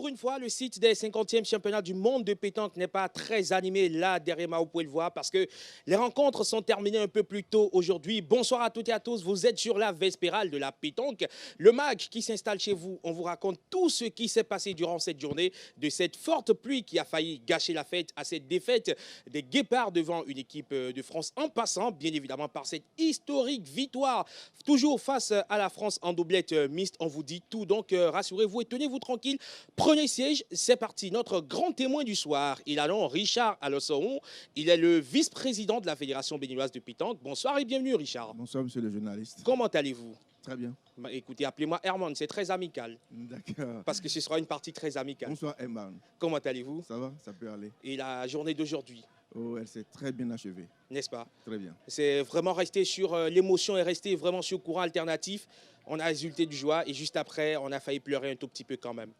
Pour une fois, le site des 50e championnats du monde de pétanque n'est pas très animé là derrière moi, vous pouvez le voir, parce que les rencontres sont terminées un peu plus tôt aujourd'hui. Bonsoir à toutes et à tous, vous êtes sur la Vespérale de la pétanque, le mag qui s'installe chez vous. On vous raconte tout ce qui s'est passé durant cette journée, de cette forte pluie qui a failli gâcher la fête à cette défaite des Guépards devant une équipe de France, en passant bien évidemment par cette historique victoire, toujours face à la France en doublette mixte. On vous dit tout, donc rassurez-vous et tenez-vous tranquille. Prenez siège, c'est parti. Notre grand témoin du soir, il a nom Richard Alossoron. Il est le vice-président de la Fédération béninoise de pétanque. Bonsoir et bienvenue, Richard. Bonsoir, monsieur le journaliste. Comment allez-vous? Très bien. Bah, écoutez, appelez-moi Herman, c'est très amical. D'accord. Parce que ce sera une partie très amicale. Bonsoir, Herman. Comment allez-vous? Ça va? Ça peut aller. Et la journée d'aujourd'hui, Oh, elle s'est très bien achevée. n'est-ce pas? Très bien. C'est vraiment resté sur l'émotion, est restée vraiment sur le courant alternatif. On a résulté du joie et juste après, on a failli pleurer un tout petit peu quand même.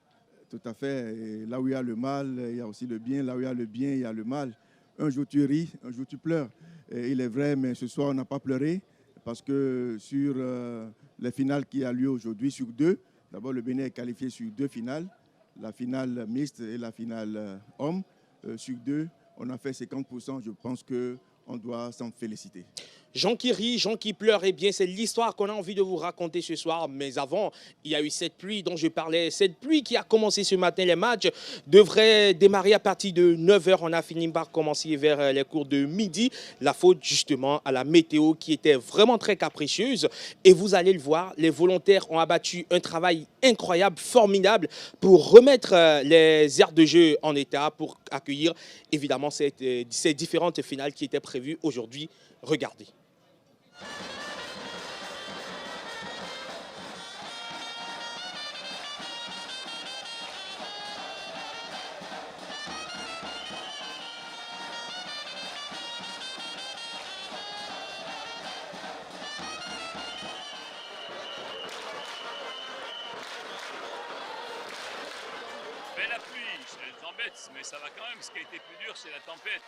Tout à fait. Et là où il y a le mal, il y a aussi le bien. Là où il y a le bien, il y a le mal. Un jour tu ris, un jour tu pleures. Et il est vrai, mais ce soir on n'a pas pleuré parce que sur les finales qui a lieu aujourd'hui, sur deux, d'abord le Bénin est qualifié sur deux finales, la finale mixte et la finale homme. Sur deux, on a fait 50%. Je pense qu'on doit s'en féliciter. Gens qui rient, gens qui pleurent, eh bien c'est l'histoire qu'on a envie de vous raconter ce soir. Mais avant, il y a eu cette pluie dont je parlais. Cette pluie qui a commencé ce matin. Les matchs devraient démarrer à partir de 9 h. On a fini par commencer vers les cours de midi. La faute justement à la météo qui était vraiment très capricieuse. Et vous allez le voir, les volontaires ont abattu un travail incroyable, formidable pour remettre les aires de jeu en état, pour accueillir évidemment ces différentes finales qui étaient prévues aujourd'hui. Regardez. Mais la pluie, ça les embête, mais ça va quand même. Ce qui a été plus dur, c'est la tempête.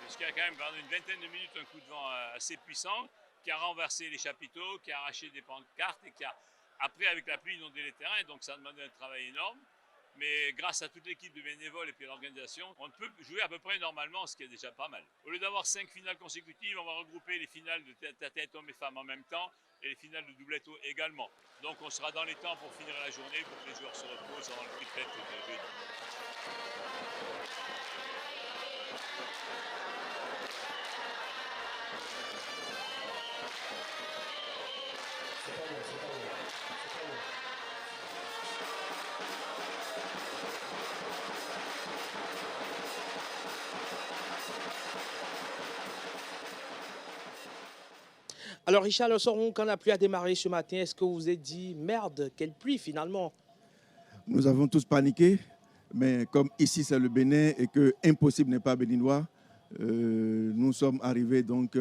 Puisqu'il y a quand même pendant une vingtaine de minutes un coup de vent assez puissant qui a renversé les chapiteaux, qui a arraché des pancartes et qui a, après, avec la pluie, inondé les terrains. Donc ça a demandé un travail énorme. Mais grâce à toute l'équipe de bénévoles et puis l'organisation, on peut jouer à peu près normalement, ce qui est déjà pas mal. Au lieu d'avoir 5 finales consécutives, on va regrouper les finales de tête à tête hommes et femmes en même temps et les finales de doubletto également. Donc on sera dans les temps pour finir la journée, pour que les joueurs se reposent avant le prix de fête de jeudi. Alors Richard Alossoron, quand la pluie a démarré ce matin, est-ce que vous vous êtes dit « Merde, quelle pluie finalement ?» Nous avons tous paniqué, mais comme ici c'est le Bénin et que impossible n'est pas béninois, nous sommes arrivés donc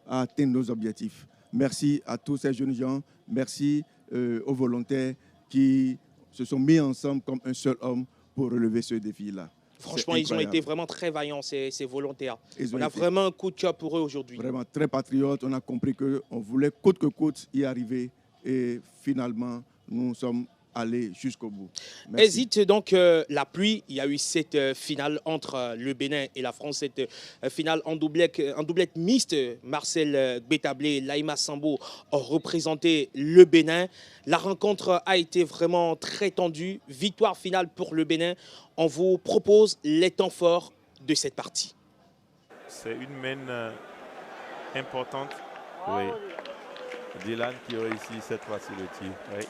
à atteindre nos objectifs. Merci à tous ces jeunes gens, merci aux volontaires qui se sont mis ensemble comme un seul homme pour relever ce défi-là. Franchement, ils ont été vraiment très vaillants, ces volontaires. On a été vraiment un coup de cœur pour eux aujourd'hui. Vraiment très patriotes. On a compris qu'on voulait coûte que coûte y arriver. Et finalement, nous sommes allés jusqu'au bout. Merci. Hésite donc la pluie. Il y a eu cette finale entre le Bénin et la France, cette finale en doublette mixte. Marcel Bétablé et Laïma Sambo ont représenté le Bénin. La rencontre a été vraiment très tendue. Victoire finale pour le Bénin. On vous propose les temps forts de cette partie. C'est une main importante. Oui. Dylan qui réussit cette fois-ci le tir. Oui.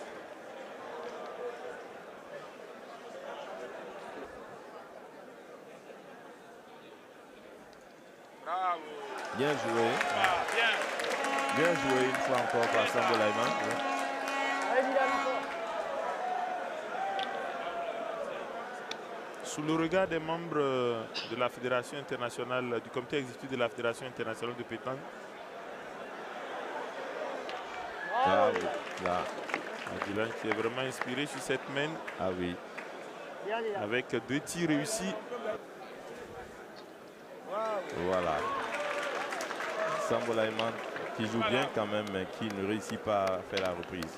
Bravo. Bien joué. Ah, bien. Bien joué une fois encore par Sambo Laïma. Oui. Sous le regard des membres de la Fédération internationale, du comité exécutif de la Fédération internationale de pétanque, là, Dylan qui est vraiment inspiré sur cette main. Ah oui. Avec 2 tirs réussis. Voilà. Sambo Laïma qui joue bien quand même, mais qui ne réussit pas à faire la reprise.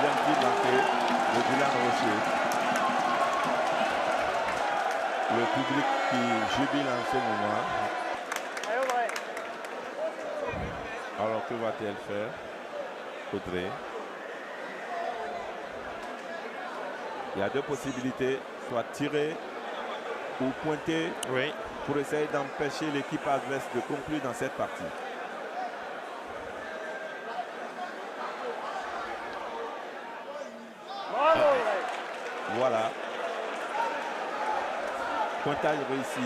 deuxième tir manqué de Dylan Rocher. Le public qui jubile en ce moment. Alors que va-t-elle faire, Audrey? Il y a deux possibilités, soit tirer ou pointer pour essayer d'empêcher l'équipe adverse de conclure dans cette partie. Voilà. Pointage réussi.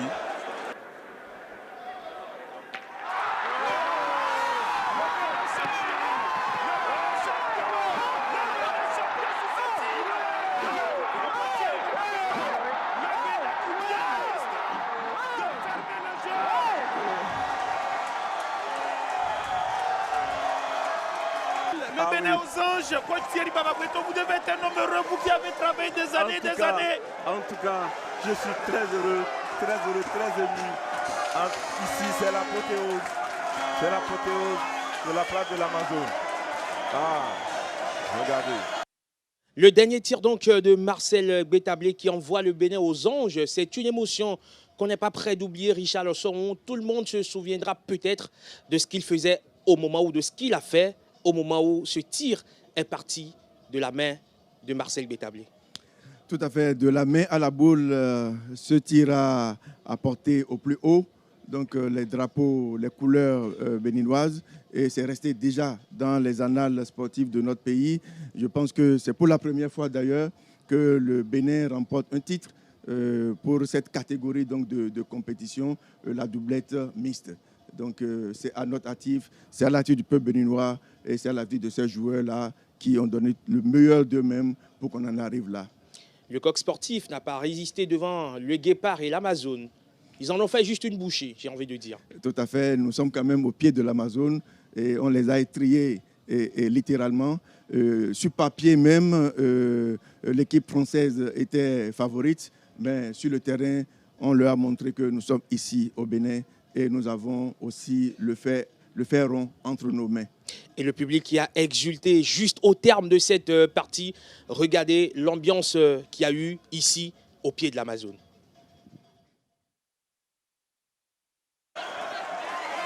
Le Bénin aux anges, coach Thierry Bababoueto, vous devez être un homme heureux, vous qui avez travaillé des années, des années. En tout cas, je suis très heureux, très ému. Ici, c'est l'apothéose. C'est l'apothéose de la place de l'Amazone. Ah, regardez. Le dernier tir donc de Marcel Gbetablé qui envoie le Bénin aux anges, c'est une émotion qu'on n'est pas prêt d'oublier, Richard Losson. Tout le monde se souviendra peut-être de ce qu'il faisait au moment où, de ce qu'il a fait au moment où ce tir est parti de la main de Marcel Gbetablé. Tout à fait, de la main à la boule, ce tir a porté au plus haut donc, les drapeaux, les couleurs béninoises, et c'est resté déjà dans les annales sportives de notre pays. Je pense que c'est pour la première fois d'ailleurs que le Bénin remporte un titre pour cette catégorie donc, de compétition, la doublette mixte. Donc c'est à notre actif, c'est à l'actif du peuple béninois et c'est à l'actif de ces joueurs-là qui ont donné le meilleur d'eux-mêmes pour qu'on en arrive là. Le coq sportif n'a pas résisté devant le guépard et l'Amazone. Ils en ont fait juste une bouchée, j'ai envie de dire. Tout à fait, nous sommes quand même au pied de l'Amazone et on les a étriés et littéralement. Sur papier même, l'équipe française était favorite, mais sur le terrain, on leur a montré que nous sommes ici au Bénin et nous avons aussi le fer rond entre nos mains. Et le public qui a exulté juste au terme de cette partie. Regardez l'ambiance qu'il y a eu ici au pied de l'Amazone.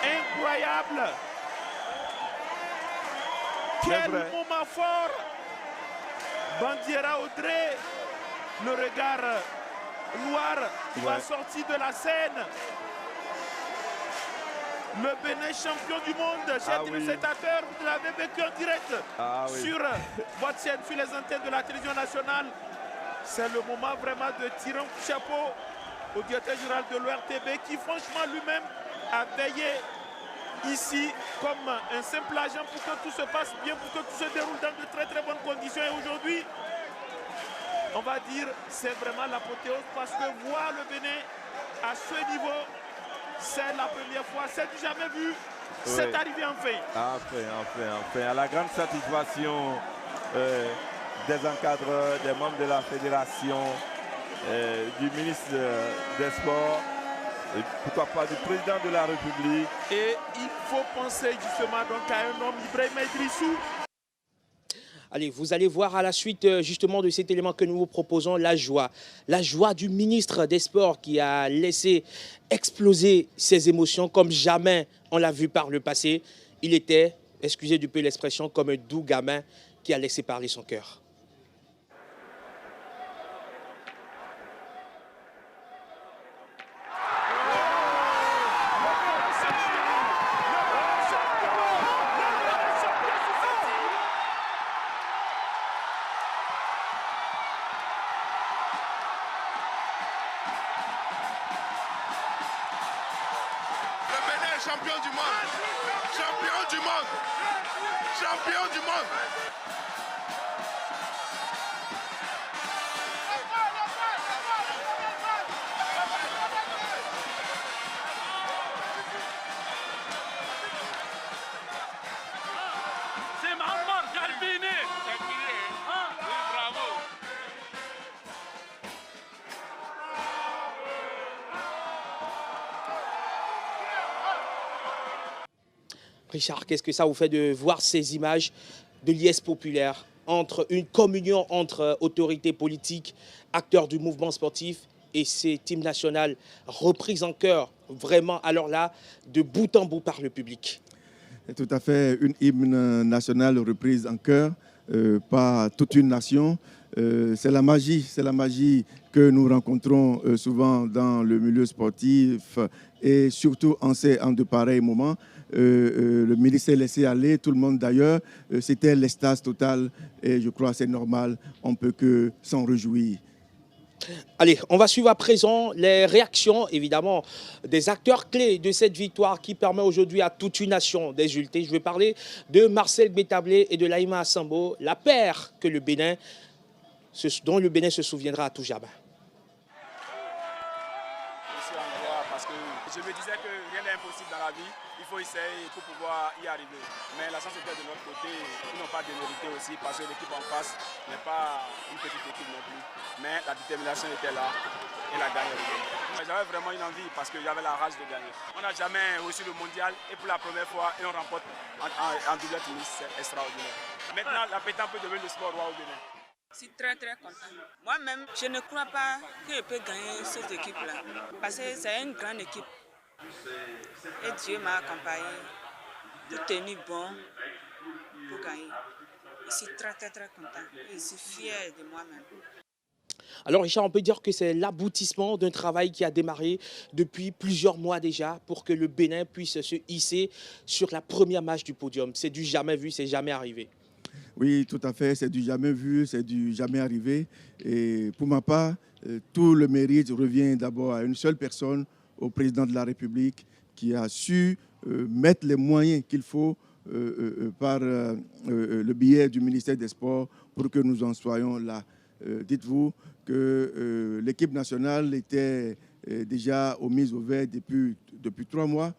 Incroyable. Quel moment fort. Bandiera Audrey, le regard noir va sortir de la scène. Le Bénin champion du monde, chers téléspectateurs, vous l'avez vécu en direct sur votre chaîne, sur les antennes de la télévision nationale. C'est le moment vraiment de tirer un chapeau au directeur général de l'ORTB qui franchement lui-même a veillé ici comme un simple agent pour que tout se passe bien, pour que tout se déroule dans de très bonnes conditions. Et aujourd'hui, on va dire, c'est vraiment l'apothéose parce que voir le Bénin à ce niveau, c'est la première fois, c'est du jamais vu, c'est arrivé enfin. Enfin, à la grande satisfaction des encadreurs, des membres de la fédération, du ministre des Sports, et pourquoi pas du président de la République. Et il faut penser justement donc à un homme, Ibrahima Idrissou. Allez, vous allez voir à la suite justement de cet élément que nous vous proposons, la joie. La joie du ministre des Sports qui a laissé exploser ses émotions comme jamais on l'a vu par le passé. Il était, excusez du peu l'expression, comme un doux gamin qui a laissé parler son cœur. Champion du monde! Champion du monde! Champion du monde! C'est Mohamed Galbini! Oui, bravo! Richard, qu'est-ce que ça vous fait de voir ces images de liesse populaire entre une communion entre autorités politiques, acteurs du mouvement sportif et ces teams nationales reprises en cœur, vraiment, alors là, de bout en bout par le public. C'est tout à fait une hymne nationale reprise en chœur par toute une nation. C'est la magie que nous rencontrons souvent dans le milieu sportif et surtout en de pareils moments. Le ministre s'est laissé aller, tout le monde d'ailleurs. C'était l'extase totale et je crois que c'est normal, on ne peut que s'en réjouir. Allez, on va suivre à présent les réactions, évidemment, des acteurs clés de cette victoire qui permet aujourd'hui à toute une nation d'exulter. Je vais parler de Marcel Gbetablé et de Laïma Assambo, la paire que dont le Bénin se souviendra à tout jamais. Parce que je me disais que rien n'est impossible dans la vie. Il faut essayer pour pouvoir y arriver. Mais la chance était de notre côté. Ils n'ont pas démérité aussi parce que l'équipe en face n'est pas une petite équipe non plus. Mais la détermination était là et la gagne. J'avais vraiment une envie parce que j'avais la rage de gagner. On n'a jamais reçu le mondial et pour la première fois, et on remporte en double tennis, c'est extraordinaire. Maintenant, la pétanque peut devenir le sport roi au Bénin. Je suis très content. Moi-même, je ne crois pas que je peux gagner cette équipe-là. Parce que c'est une grande équipe. Et Dieu m'a accompagné, tout tenu bon pour gagner. Je suis très content. Je suis fier de moi-même. Alors Richard, on peut dire que c'est l'aboutissement d'un travail qui a démarré depuis plusieurs mois déjà pour que le Bénin puisse se hisser sur la première marche du podium. C'est du jamais vu, c'est jamais arrivé. Oui, tout à fait, c'est du jamais vu, c'est du jamais arrivé. Et pour ma part, tout le mérite revient d'abord à une seule personne, au président de la République, qui a su mettre les moyens qu'il faut par le biais du ministère des Sports pour que nous en soyons là. Dites-vous que l'équipe nationale était déjà aux mises au vert depuis 3 mois.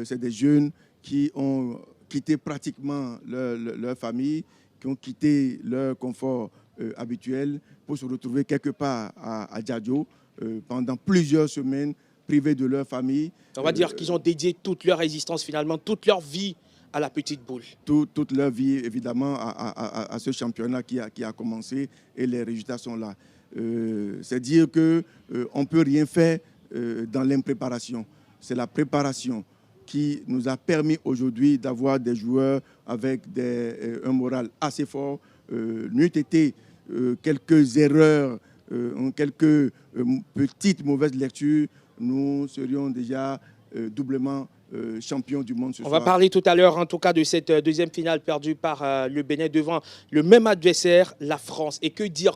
C'est des jeunes qui ont quitté pratiquement leur famille, qui ont quitté leur confort habituel pour se retrouver quelque part à Djadjo pendant plusieurs semaines, privés de leur famille. On va dire qu'ils ont dédié toute leur existence finalement, toute leur vie à la petite boule. Toute leur vie, évidemment, à ce championnat qui a commencé et les résultats sont là. C'est dire qu'on ne peut rien faire dans l'impréparation. C'est la préparation qui nous a permis aujourd'hui d'avoir des joueurs avec un moral assez fort. N'eût été quelques erreurs, quelques petites mauvaises lectures, nous serions déjà doublement champions du monde ce soir. On va parler tout à l'heure, en tout cas, de cette deuxième finale perdue par le Bénin devant le même adversaire, la France. Et que dire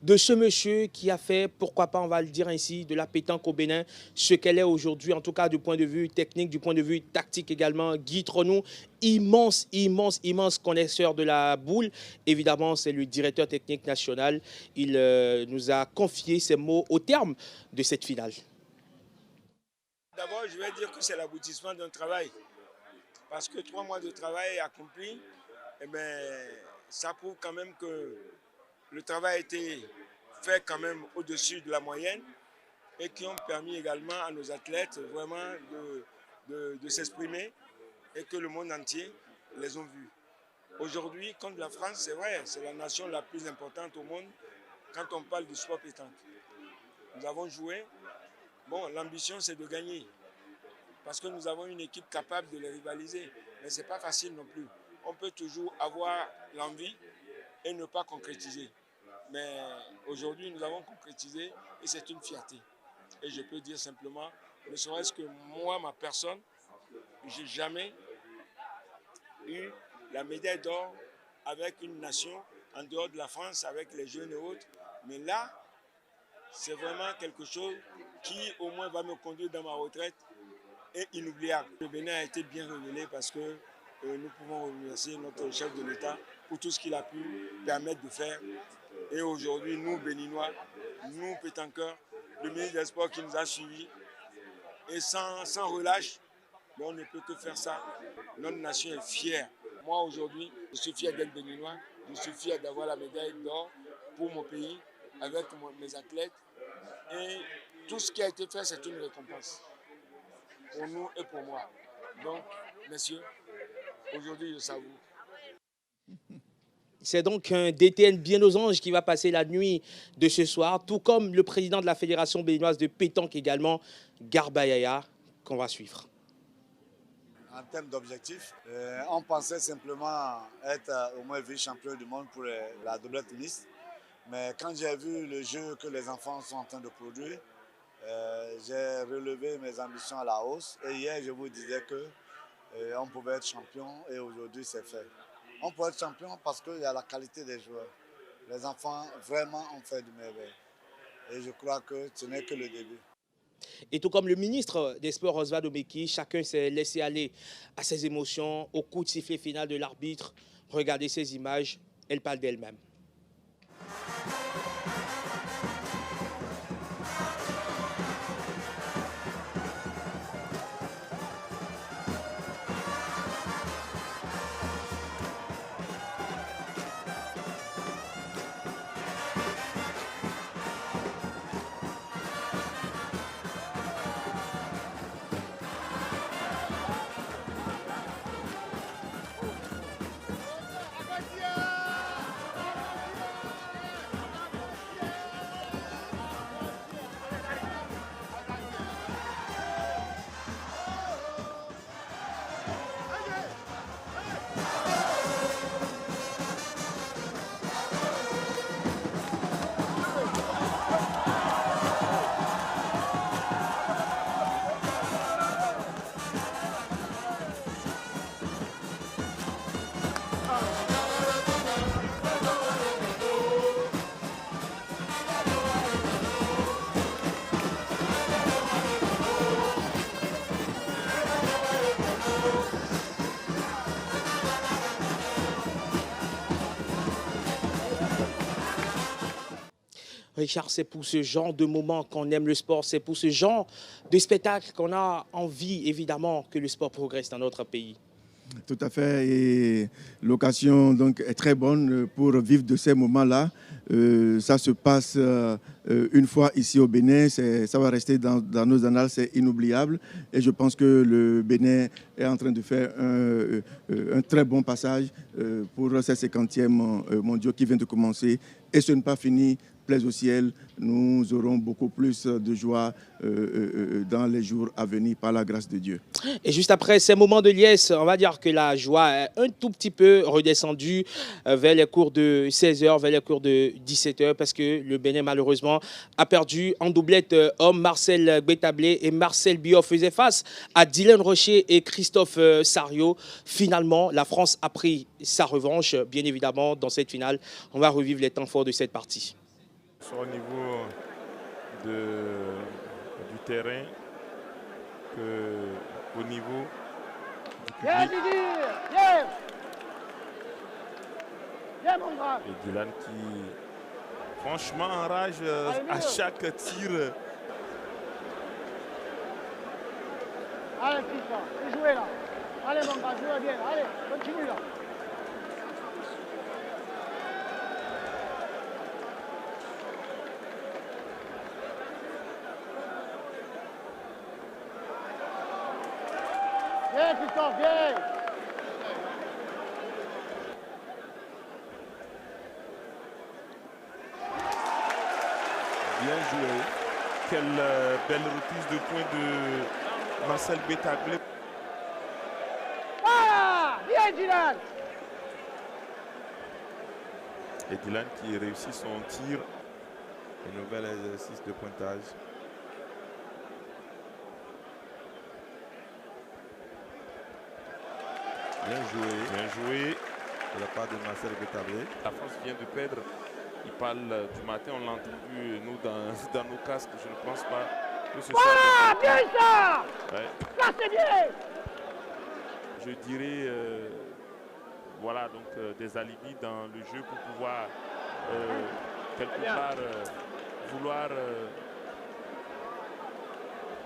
de ce monsieur qui a fait, pourquoi pas, on va le dire ainsi, de la pétanque au Bénin, ce qu'elle est aujourd'hui, en tout cas du point de vue technique, du point de vue tactique également. Guy Tronou, immense connaisseur de la boule. Évidemment, c'est le directeur technique national. Il nous a confié ces mots au terme de cette finale. D'abord, je vais dire que c'est l'aboutissement d'un travail. Parce que 3 mois de travail accompli, eh bien, ça prouve quand même que le travail a été fait quand même au-dessus de la moyenne et qui ont permis également à nos athlètes vraiment de s'exprimer et que le monde entier les a vus. Aujourd'hui, contre la France, c'est vrai, c'est la nation la plus importante au monde quand on parle du sport pétanque. Nous avons joué. Bon, l'ambition, c'est de gagner. Parce que nous avons une équipe capable de les rivaliser. Mais ce n'est pas facile non plus. On peut toujours avoir l'envie et ne pas concrétiser. Mais aujourd'hui, nous avons concrétisé et c'est une fierté. Et je peux dire simplement, ne serait-ce que moi, ma personne, je n'ai jamais eu la médaille d'or avec une nation en dehors de la France, avec les jeunes et autres. Mais là, c'est vraiment quelque chose qui au moins va me conduire dans ma retraite et inoubliable. Le Bénin a été bien révélé parce que nous pouvons remercier notre chef de l'État pour tout ce qu'il a pu permettre de faire. Et aujourd'hui, nous, Béninois, nous, pétanqueurs, le ministre des Sports qui nous a suivis, et sans relâche, on ne peut que faire ça. Notre nation est fière. Moi, aujourd'hui, je suis fier d'être Béninois, je suis fier d'avoir la médaille d'or pour mon pays, avec mes athlètes. Et tout ce qui a été fait, c'est une récompense pour nous et pour moi. Donc, messieurs, aujourd'hui, je savoure. C'est donc un DTN bien aux anges qui va passer la nuit de ce soir, tout comme le président de la Fédération béninoise de pétanque également, Garba Yaya, qu'on va suivre. En termes d'objectifs, on pensait simplement être au moins vice-champion du monde pour la doublette mixte. Mais quand j'ai vu le jeu que les enfants sont en train de produire, j'ai relevé mes ambitions à la hausse. Et hier, je vous disais qu'on pouvait être champion et aujourd'hui, c'est fait. On peut être champion parce qu'il y a la qualité des joueurs. Les enfants vraiment ont fait du merveille. Et je crois que ce n'est que le début. Et tout comme le ministre des Sports, Osvaldo Meki, chacun s'est laissé aller à ses émotions au coup de sifflet final de l'arbitre. Regardez ces images, elles parlent d'elles-mêmes. Richard, c'est pour ce genre de moment qu'on aime le sport, c'est pour ce genre de spectacle qu'on a envie, évidemment, que le sport progresse dans notre pays. Tout à fait, et l'occasion donc est très bonne pour vivre de ces moments-là. Ça se passe une fois ici au Bénin, ça va rester dans nos annales, c'est inoubliable. Et je pense que le Bénin est en train de faire un très bon passage pour ces 50e mondiaux qui viennent de commencer. Et ce n'est pas fini. Plaise au ciel, nous aurons beaucoup plus de joie dans les jours à venir par la grâce de Dieu. Et juste après ces moments de liesse, on va dire que la joie est un tout petit peu redescendue vers les cours de 16h, vers les cours de 17h, parce que le Bénin, malheureusement, a perdu en doublette homme. Marcel Gbetablé et Marcel Biot faisaient face à Dylan Rocher et Christophe Sario. Finalement, la France a pris sa revanche, bien évidemment, dans cette finale. On va revivre les temps forts de cette partie. Soit au niveau du terrain qu'au niveau du public. Et Dylan qui franchement enrage à chaque tir. Allez, Christophe, jouez là. Allez mon gars, jouez bien. Allez, continue là. Viens, Christophe, viens! Bien joué. Quelle belle reprise de poing de Marcel Gbetablé. Voilà! Viens, Dylan! Et Dylan qui réussit son tir. Un nouvel exercice de pointage. Bien joué de la part de Marcel Gbetablé. La France vient de perdre. Il parle du matin, on l'a entendu, nous, dans nos casques. Je ne pense pas que ce soit... Bien ça! Ouais. Ça, c'est bien! Je dirais, voilà, donc des alibis dans le jeu pour pouvoir, quelque part, vouloir,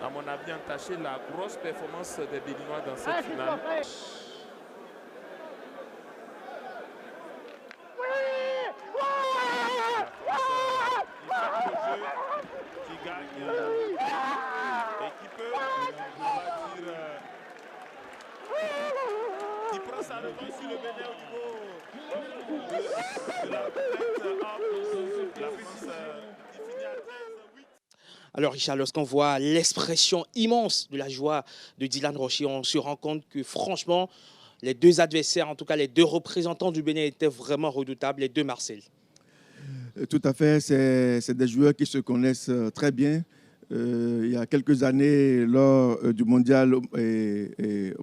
à mon avis, entacher la grosse performance des Béninois dans cette finale. Qui gagne et qui peut, on va dire, Il prend sa revanche sur le Bénin au niveau de la tête. La France qui finit à 13-8. Alors Richard, lorsqu'on voit l'expression immense de la joie de Dylan Rocher, on se rend compte que franchement, les deux adversaires, en tout cas les deux représentants du Bénin étaient vraiment redoutables, les deux Marcel. Tout à fait, c'est des joueurs qui se connaissent très bien. Il y a quelques années, lors du mondial au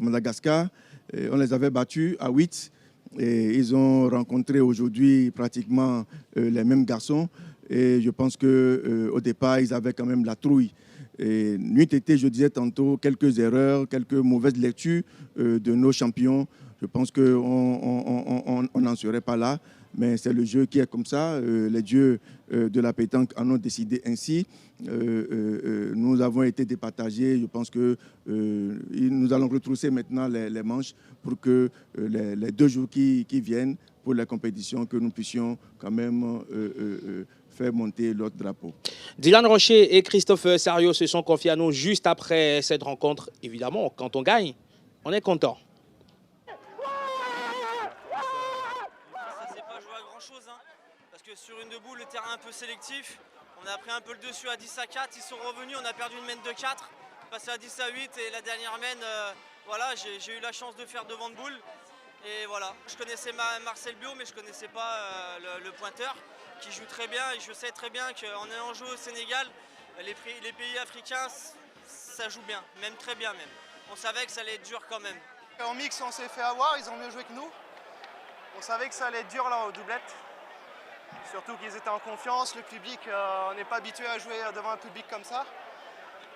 Madagascar, on les avait battus à 8 et ils ont rencontré aujourd'hui pratiquement les mêmes garçons. Et je pense qu'au départ, ils avaient quand même la trouille. Et nuit été, je disais tantôt, quelques erreurs, quelques mauvaises lectures de nos champions. Je pense qu'on n'en serait pas là. Mais c'est le jeu qui est comme ça. Les dieux de la pétanque en ont décidé ainsi. Nous avons été départagés. Je pense que nous allons retrousser maintenant les manches pour que les 2 jours qui viennent pour la compétition, que nous puissions quand même faire monter l'autre drapeau. Dylan Rocher et Christophe Sario se sont confiés à nous juste après cette rencontre. Évidemment, quand on gagne, on est content. Sur une debout, le terrain un peu sélectif, on a pris un peu le dessus à 10-4, ils sont revenus, on a perdu une mène de 4, passé à 10-8 et la dernière mène, voilà, j'ai eu la chance de faire devant de boule. Et voilà, je connaissais Marcel Bio, mais je ne connaissais pas le pointeur qui joue très bien. Et je sais très bien qu'en ayant joué au Sénégal, les pays africains, ça joue bien, même très bien même. On savait que ça allait être dur quand même. En mix, on s'est fait avoir, ils ont mieux joué que nous. On savait que ça allait être dur là aux doublettes. Surtout qu'ils étaient en confiance, le public, on n'est pas habitué à jouer devant un public comme ça.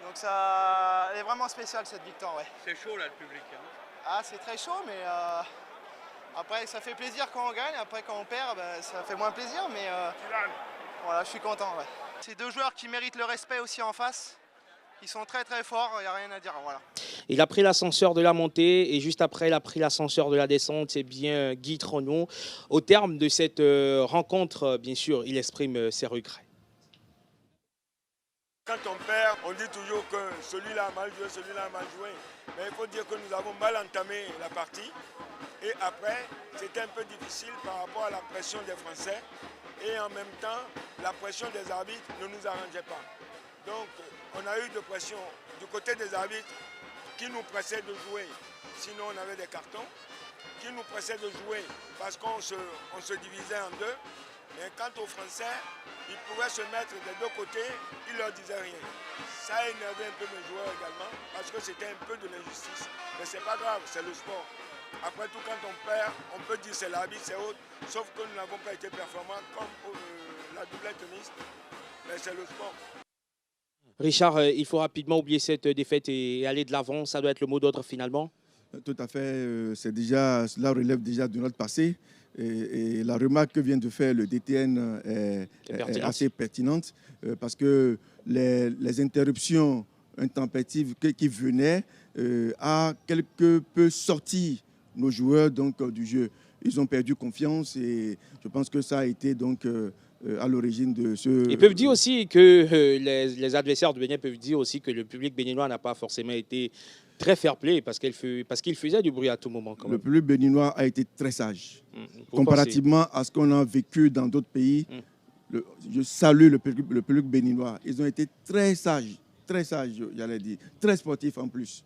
Donc ça, elle est vraiment spéciale cette victoire, ouais. C'est chaud là le public. Hein. Ah, c'est très chaud, mais après ça fait plaisir quand on gagne, après quand on perd, ça fait moins plaisir, mais voilà, je suis content, ouais. C'est 2 joueurs qui méritent le respect aussi en face. Ils sont très très forts, il n'y a rien à dire, voilà. Il a pris l'ascenseur de la montée et juste après, il a pris l'ascenseur de la descente. C'est bien Guy Tronon. Au terme de cette rencontre, bien sûr, il exprime ses regrets. Quand on perd, on dit toujours que celui-là a mal joué, celui-là a mal joué. Mais il faut dire que nous avons mal entamé la partie. Et après, c'était un peu difficile par rapport à la pression des Français. Et en même temps, la pression des arbitres ne nous arrangeait pas. Donc, on a eu de pression du côté des arbitres qui nous pressaient de jouer, sinon on avait des cartons, qui nous pressaient de jouer parce qu'on se divisait en 2. Mais quant aux Français, ils pouvaient se mettre des 2 côtés, ils ne leur disaient rien. Ça a énervé un peu mes joueurs également parce que c'était un peu de l'injustice. Mais ce n'est pas grave, c'est le sport. Après tout, quand on perd, on peut dire c'est l'arbitre, c'est autre, sauf que nous n'avons pas été performants comme la doublette mixte, mais c'est le sport. Richard, il faut rapidement oublier cette défaite et aller de l'avant. Ça doit être le mot d'ordre finalement. Tout à fait. Cela relève déjà de notre passé. Et la remarque que vient de faire le DTN est assez pertinente parce que les interruptions intempestives qui venaient a quelque peu sorti nos joueurs du jeu. Ils ont perdu confiance et je pense que ça a été donc à l'origine de ce... Ils peuvent dire aussi que les adversaires du Bénin peuvent dire aussi que le public béninois n'a pas forcément été très fair-play parce qu'il faisait du bruit à tout moment. Quand même. Le public béninois a été très sage. Comparativement à ce qu'on a vécu dans d'autres pays, je salue le public béninois. Ils ont été très sages, j'allais dire, très sportifs en plus.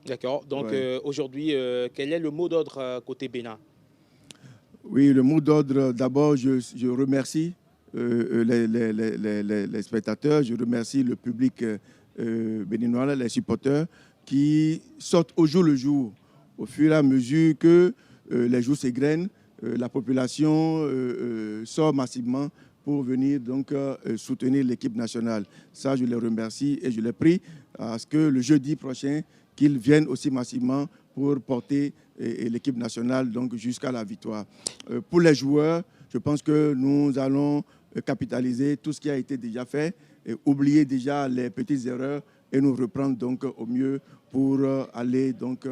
D'accord. Donc aujourd'hui, quel est le mot d'ordre côté Bénin? Oui, le mot d'ordre, d'abord, je remercie les spectateurs, je remercie le public béninois, les supporters, qui sortent au jour le jour, au fur et à mesure que les jours s'égrènent, la population sort massivement pour venir donc soutenir l'équipe nationale. Ça, je les remercie et je les prie à ce que le jeudi prochain, qu'ils viennent aussi massivement pour porter l'équipe nationale donc jusqu'à la victoire. Pour les joueurs, je pense que nous allons capitaliser tout ce qui a été déjà fait, et oublier déjà les petites erreurs et nous reprendre donc au mieux pour aller donc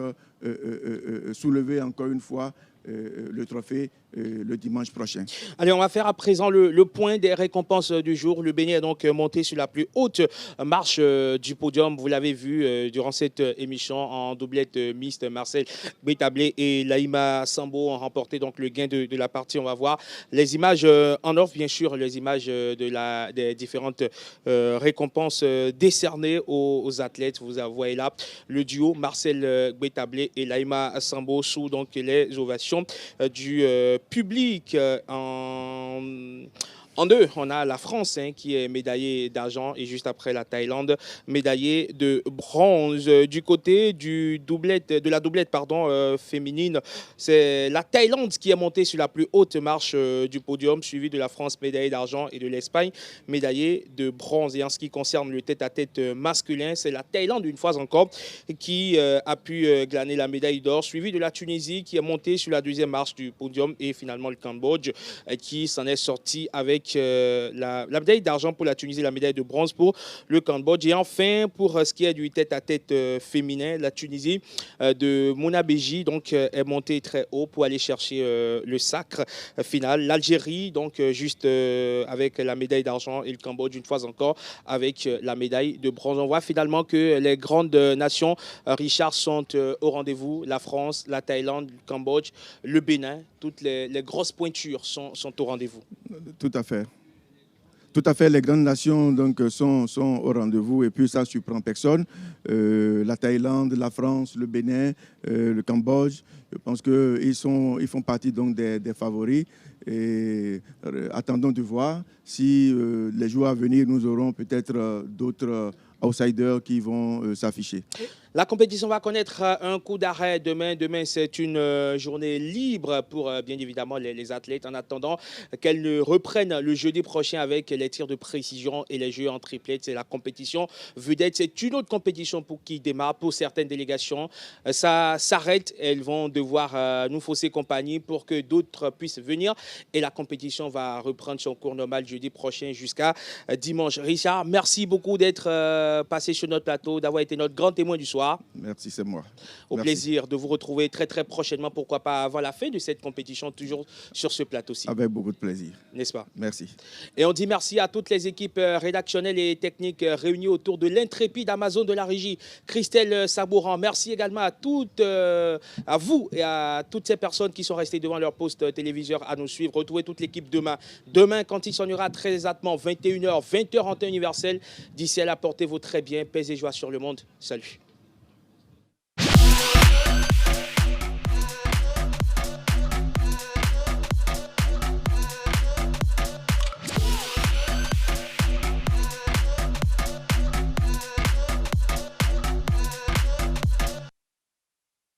soulever encore une fois le trophée le dimanche prochain. Allez, on va faire à présent le point des récompenses du jour. Le Bénin est donc monté sur la plus haute marche du podium. Vous l'avez vu durant cette émission en doublette mixte. Marcel Bétablé et Laïma Sambo ont remporté donc le gain de la partie. On va voir les images en off, bien sûr, les images des différentes récompenses décernées aux athlètes. Vous voyez là le duo Marcel Bétablé et Laïma Sambo sous donc les ovations du public. En deux, on a la France qui est médaillée d'argent et juste après la Thaïlande, médaillée de bronze. Du côté de la doublette féminine, c'est la Thaïlande qui est montée sur la plus haute marche du podium, suivie de la France médaillée d'argent et de l'Espagne médaillée de bronze. Et en ce qui concerne le tête-à-tête masculin, c'est la Thaïlande une fois encore qui a pu glaner la médaille d'or, suivie de la Tunisie qui est montée sur la deuxième marche du podium et finalement le Cambodge qui s'en est sorti avec la médaille d'argent pour la Tunisie, la médaille de bronze pour le Cambodge. Et enfin, pour ce qui est du tête-à-tête féminin, la Tunisie de Mouna Béji donc, est montée très haut pour aller chercher le sacre final. L'Algérie, donc juste avec la médaille d'argent et le Cambodge, une fois encore, avec la médaille de bronze. On voit finalement que les grandes nations, Richard, sont au rendez-vous. La France, la Thaïlande, le Cambodge, le Bénin, toutes les grosses pointures sont au rendez-vous. Tout à fait. Tout à fait, les grandes nations donc, sont au rendez-vous et puis ça ne surprend personne. La Thaïlande, la France, le Bénin, le Cambodge, je pense qu'ils font partie donc, des favoris. Et attendons de voir si les jours à venir, nous aurons peut-être d'autres outsiders qui vont s'afficher. La compétition va connaître un coup d'arrêt demain. Demain, c'est une journée libre pour, bien évidemment, les athlètes. En attendant qu'elles reprennent le jeudi prochain avec les tirs de précision et les jeux en triplette. C'est la compétition vedette. C'est une autre compétition qui démarre pour certaines délégations. Ça s'arrête. Elles vont devoir nous fausser compagnie pour que d'autres puissent venir. Et la compétition va reprendre son cours normal jeudi prochain jusqu'à dimanche. Richard, merci beaucoup d'être passé sur notre plateau, d'avoir été notre grand témoin du soir. Merci, c'est moi. Au plaisir de vous retrouver très très prochainement, pourquoi pas avant la fin de cette compétition, toujours sur ce plateau-ci. Avec beaucoup de plaisir. N'est-ce pas? Merci. Et on dit merci à toutes les équipes rédactionnelles et techniques réunies autour de l'intrépide Amazon de la régie, Christelle Sabouran. Merci également à vous et à toutes ces personnes qui sont restées devant leur poste téléviseur à nous suivre. Retrouvez toute l'équipe demain. Demain, quand il sonnera très exactement 21h, 20h en temps universel. D'ici là, portez-vous très bien. Paix et joie sur le monde. Salut.